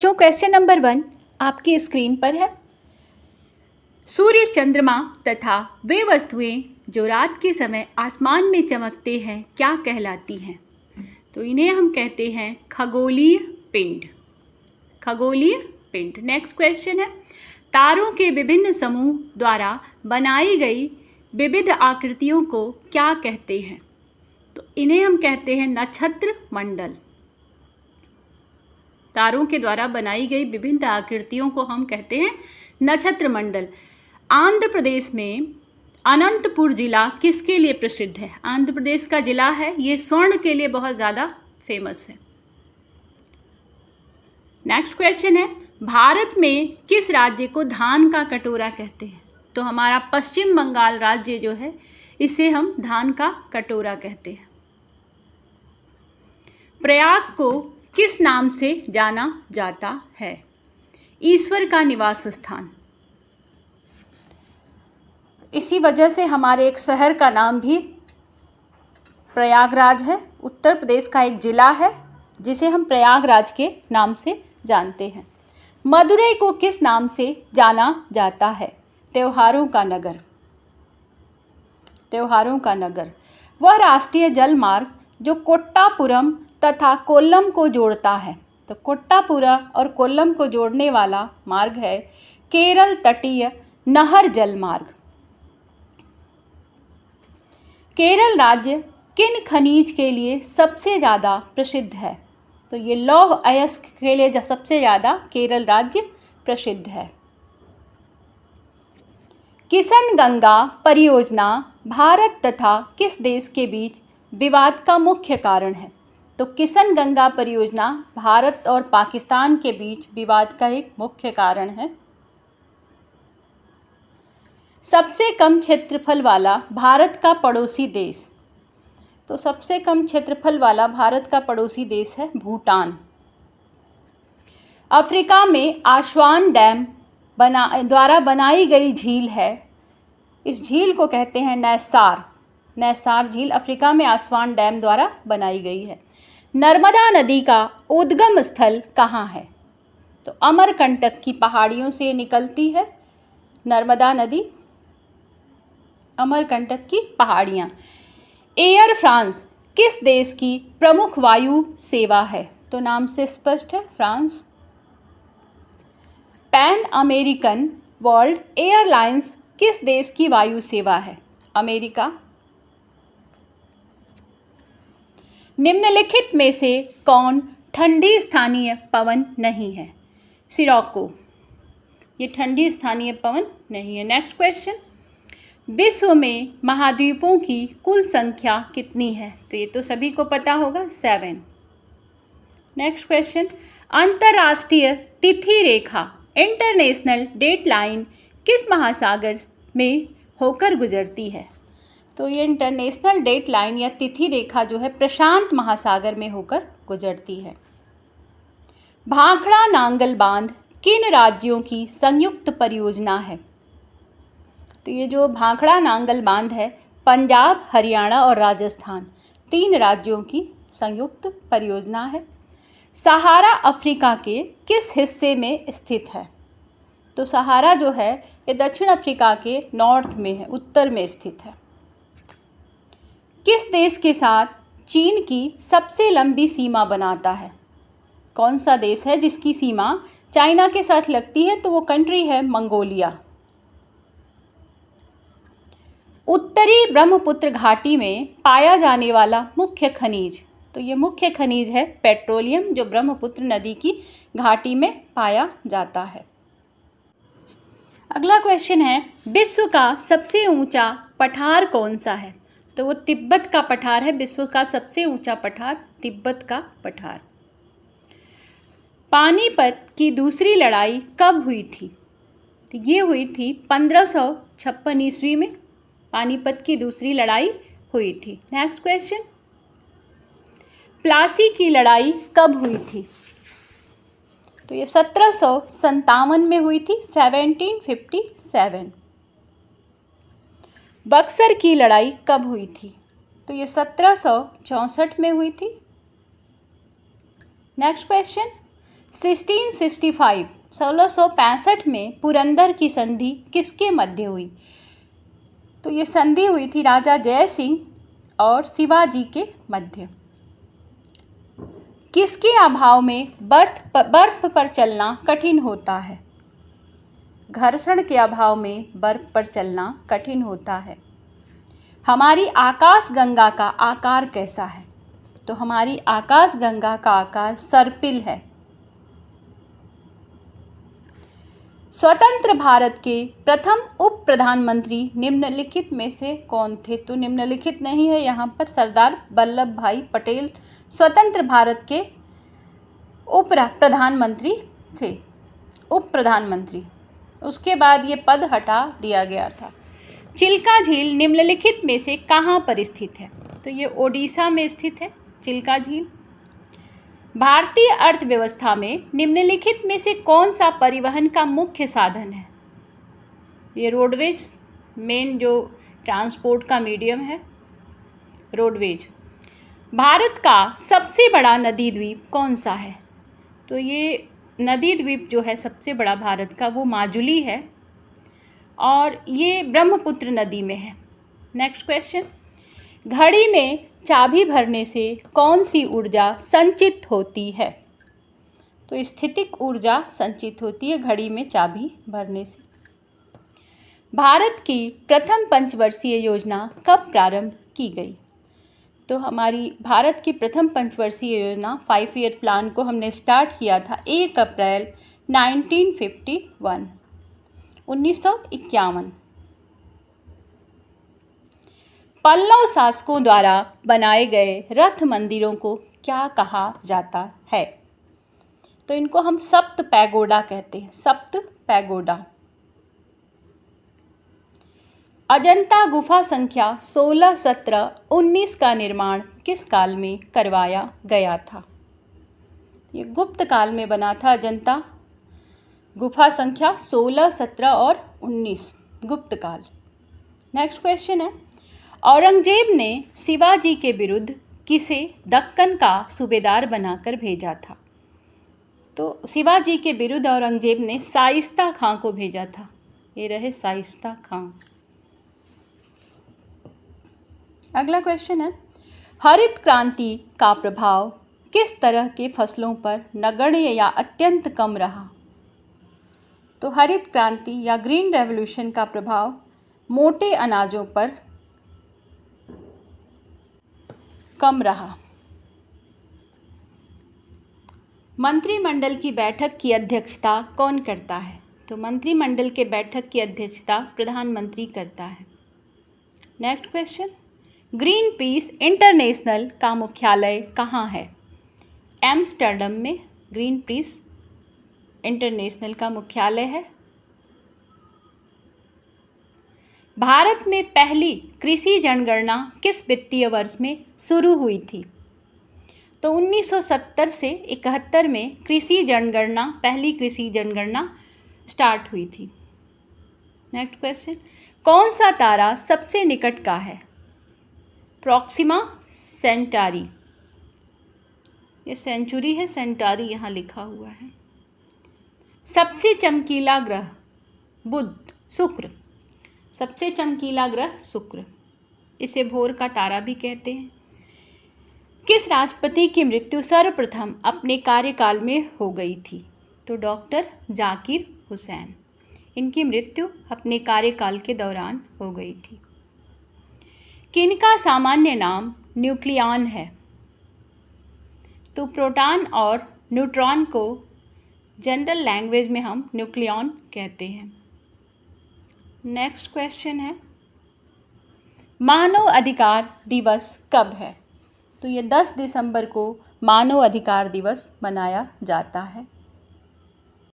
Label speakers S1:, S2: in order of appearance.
S1: जो question number 1 आपकी screen पर है। सूर्य, चंद्रमा तथा वे वस्तुएं जो रात के समय आसमान में चमकते हैं क्या कहलाती हैं? तो इन्हें हम कहते हैं खगोलीय पिंड। खगोलीय पिंड। नेक्स्ट क्वेश्चन है, तारों के विभिन्न समूह द्वारा बनाई गई विविध आकृतियों को क्या कहते हैं? तो इन्हें हम कहते हैं नक्षत्र मंडल। तारों के द्वारा बनाई गई विभिन्न आकृतियों को हम कहते हैं नक्षत्र मंडल। आंध्र प्रदेश में अनंतपुर जिला किसके लिए प्रसिद्ध है? आंध्र प्रदेश का जिला है, ये स्वर्ण के लिए बहुत ज़्यादा फेमस है। नेक्स्ट क्वेश्चन है, भारत में किस राज्य को धान का कटोरा कहते हैं? तो हमारा पश्चिम बंगाल राज्य जो है इसे हम धान का कटोरा कहते हैं। प्रयाग को किस नाम से जाना जाता है? ईश्वर का निवास स्थान। इसी वजह से हमारे एक शहर का नाम भी प्रयागराज है। उत्तर प्रदेश का एक जिला है जिसे हम प्रयागराज के नाम से जानते हैं। मदुरई को किस नाम से जाना जाता है? त्योहारों का नगर। त्योहारों का नगर। वह राष्ट्रीय जल मार्ग जो कोट्टापुरम तथा कोल्लम को जोड़ता है। तो कोट्टापुरा और कोल्लम को जोड़ने वाला मार्ग है केरल तटीय नहर जल मार्ग। केरल राज्य किन खनिज के लिए सबसे ज़्यादा प्रसिद्ध है? तो ये लौह अयस्क के लिए सबसे ज़्यादा केरल राज्य प्रसिद्ध है। किशनगंगा परियोजना भारत तथा किस देश के बीच विवाद का मुख्य कारण है? तो किशनगंगा परियोजना भारत और पाकिस्तान के बीच विवाद का एक मुख्य कारण है। सबसे कम क्षेत्रफल वाला भारत का पड़ोसी देश। तो सबसे कम क्षेत्रफल वाला भारत का पड़ोसी देश है भूटान। अफ्रीका में आस्वान डैम द्वारा बनाई गई झील है। इस झील को कहते हैं नैसार। नैसार झील अफ्रीका में आस्वान डैम द्वारा बनाई गई है। नर्मदा नदी का उद्गम स्थल कहाँ है? तो अमरकंटक की पहाड़ियों से निकलती है नर्मदा नदी। अमरकंटक की पहाड़ियाँ। एयर फ्रांस किस देश की प्रमुख वायु सेवा है? तो नाम से स्पष्ट है, France. Pan American world airlines किस देश की वायु सेवा है? अमेरिका। निम्नलिखित में से कौन ठंडी स्थानीय पवन नहीं है? सिरोको। ये ठंडी स्थानीय पवन नहीं है। नेक्स्ट क्वेश्चन, विश्व में महाद्वीपों की कुल संख्या कितनी है? तो ये तो सभी को पता होगा, 7। नेक्स्ट क्वेश्चन, अंतर्राष्ट्रीय तिथि रेखा इंटरनेशनल डेट लाइन किस महासागर में होकर गुजरती है? तो ये इंटरनेशनल डेट लाइन या तिथि रेखा जो है प्रशांत महासागर में होकर गुजरती है। भाखड़ा नांगल बांध किन राज्यों की संयुक्त परियोजना है? तो ये जो भाखड़ा नांगल बांध है पंजाब, हरियाणा और राजस्थान 3 राज्यों की संयुक्त परियोजना है। सहारा अफ्रीका के किस हिस्से में स्थित है? तो सहारा जो है ये दक्षिण अफ्रीका के नॉर्थ में है, उत्तर में स्थित है। किस देश के साथ चीन की सबसे लंबी सीमा बनाता है? कौन सा देश है जिसकी सीमा चाइना के साथ लगती है? तो वो कंट्री है मंगोलिया। उत्तरी ब्रह्मपुत्र घाटी में पाया जाने वाला मुख्य खनिज। तो ये मुख्य खनिज है पेट्रोलियम, जो ब्रह्मपुत्र नदी की घाटी में पाया जाता है। अगला क्वेश्चन है, विश्व का सबसे ऊंचा पठार कौन सा है? तो वो तिब्बत का पठार है। विश्व का सबसे ऊंचा पठार तिब्बत का पठार। पानीपत की दूसरी लड़ाई कब हुई थी? तो ये हुई थी 1556 ईस्वी में पानीपत की दूसरी लड़ाई हुई थी। नेक्स्ट क्वेश्चन, प्लासी की लड़ाई कब हुई थी? तो ये 1757 में हुई थी, 1757। बक्सर की लड़ाई कब हुई थी? तो ये 1764 में हुई थी। नेक्स्ट क्वेश्चन, 1665 में पुरंदर की संधि किसके मध्य हुई? तो ये संधि हुई थी राजा जय सिंह और शिवाजी के मध्य। किसके अभाव में बर्फ पर चलना कठिन होता है? घर्षण के अभाव में बर्फ पर चलना कठिन होता है। हमारी आकाशगंगा का आकार कैसा है? तो हमारी आकाशगंगा का आकार सर्पिल है। स्वतंत्र भारत के प्रथम उप प्रधानमंत्री निम्नलिखित में से कौन थे? तो निम्नलिखित नहीं है यहाँ पर, सरदार वल्लभ भाई पटेल स्वतंत्र भारत के उप प्रधानमंत्री थे, उप प्रधानमंत्री। उसके बाद ये पद हटा दिया गया था। चिल्का झील निम्नलिखित में से कहाँ पर स्थित है? तो ये ओडिशा में स्थित है चिल्का झील। भारतीय अर्थव्यवस्था में निम्नलिखित में से कौन सा परिवहन का मुख्य साधन है? ये रोडवेज, मेन जो ट्रांसपोर्ट का मीडियम है, रोडवेज। भारत का सबसे बड़ा नदी द्वीप कौन सा है? तो ये नदी द्वीप जो है सबसे बड़ा भारत का, वो माजुली है और ये ब्रह्मपुत्र नदी में है। नेक्स्ट क्वेश्चन, घड़ी में चाबी भरने से कौन सी ऊर्जा संचित होती है? तो स्थितिक ऊर्जा संचित होती है घड़ी में चाबी भरने से। भारत की प्रथम पंचवर्षीय योजना कब प्रारंभ की गई? तो हमारी भारत की प्रथम पंचवर्षीय योजना 5 ईयर प्लान को हमने स्टार्ट किया था 1 अप्रैल 1951। पल्लव शासकों द्वारा बनाए गए रथ मंदिरों को क्या कहा जाता है? तो इनको हम सप्त पैगोडा कहते हैं, सप्त पैगोडा। अजंता गुफा संख्या 16, 17, 19 का निर्माण किस काल में करवाया गया था? ये गुप्त काल में बना था अजंता गुफा संख्या 16, 17 और 19, गुप्त काल। नेक्स्ट क्वेश्चन है, औरंगजेब ने शिवाजी के विरुद्ध किसे दक्कन का सूबेदार बनाकर भेजा था? तो शिवाजी के विरुद्ध औरंगजेब ने शाइस्ता खां को भेजा था। ये रहे शाइस्ता खां। अगला क्वेश्चन है, हरित क्रांति का प्रभाव किस तरह के फसलों पर नगण्य या अत्यंत कम रहा? तो हरित क्रांति या ग्रीन रेवोल्यूशन का प्रभाव मोटे अनाजों पर कम रहा। मंत्रिमंडल की बैठक की अध्यक्षता कौन करता है? तो मंत्रिमंडल के बैठक की अध्यक्षता प्रधानमंत्री करता है। Next question, green peas international का मुख्यालय कहाँ है? एम्स्टर्डम में ग्रीन पीस इंटरनेशनल का मुख्यालय है। भारत में पहली कृषि जनगणना किस वित्तीय वर्ष में शुरू हुई थी? तो 1970 से 71 में कृषि जनगणना, पहली कृषि जनगणना स्टार्ट हुई थी। नेक्स्ट क्वेश्चन, कौन सा तारा सबसे निकट का है? प्रॉक्सिमा सेंटारी। ये सेंचुरी है, सेंटारी यहाँ लिखा हुआ है। सबसे चमकीला ग्रह बुध, शुक्र। सबसे चमकीला ग्रह शुक्र, इसे भोर का तारा भी कहते हैं। किस राष्ट्रपति की मृत्यु सर्वप्रथम अपने कार्यकाल में हो गई थी? तो डॉक्टर जाकिर हुसैन। इनकी मृत्यु अपने कार्यकाल के दौरान हो गई थी। किनका सामान्य नाम न्यूक्लियॉन है? तो प्रोटॉन और न्यूट्रॉन को जनरल लैंग्वेज में हम न्यूक्लियॉन कहते हैं। नेक्स्ट क्वेश्चन है, मानव अधिकार दिवस कब है? तो ये 10 दिसंबर को मानव अधिकार दिवस मनाया जाता है।